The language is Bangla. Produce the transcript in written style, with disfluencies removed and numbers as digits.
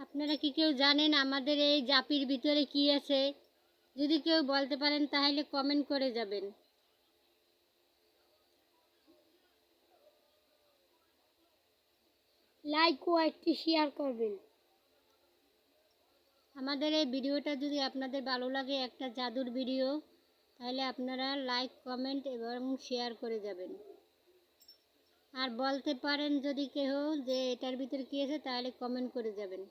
আপনারা কি কেউ জানেন আমাদের এই জাপির ভিতরে কি আছে? যদি কেউ বলতে পারেন তাহলে কমেন্ট করে যাবেন। লাইক ও একটি শেয়ার করবেন। আমাদের এই ভিডিওটা যদি আপনাদের ভালো লাগে, একটা জাদুর ভিডিও, তাহলে আপনারা লাইক, কমেন্ট এবং শেয়ার করে যাবেন। আর বলতে পারেন যদি কেউ যে এটার ভিতরে কী আছে, তাহলে কমেন্ট করে যাবেন।